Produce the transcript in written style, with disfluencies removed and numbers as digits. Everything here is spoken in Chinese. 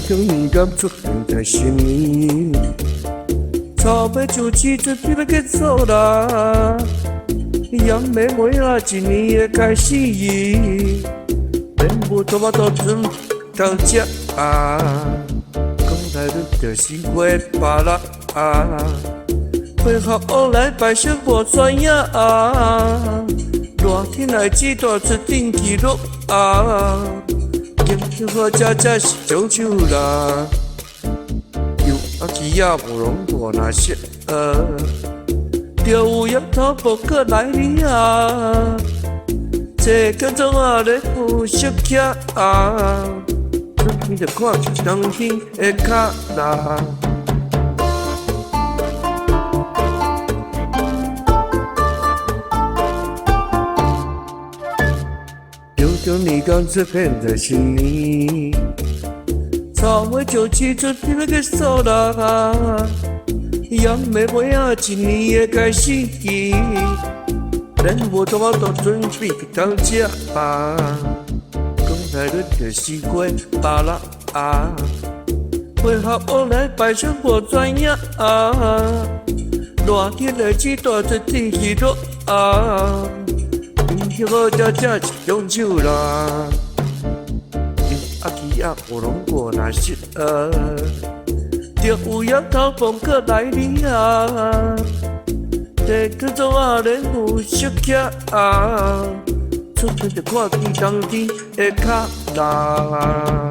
中敏感出现在心里，草莓就起准备要结束啦，也没每啊一年的开始，免无多巴多准到这啊，讲来你就是月巴拉啊，配合我来摆上无专业啊，热天来只大出天气热啊。今好这是中秋啦，又啊起啊无拢过那些着有叶头无过来哩啊，这个种啊咧有熟客啊，你着看一当天的脚啦。有种你刚出现在心里，草莓就起准备要结束啦，也没每啊一年的开始，连无多我都准备到这吧，讲来你就是月巴拉啊，配合我来摆上无专业啊，热天来只大出天气热啊。天好这是中秋啦，又啊起啊无拢过那些着有叶头风过来哩啊，这个种啊咧有熟客啊，出门着看见当天的脚啦。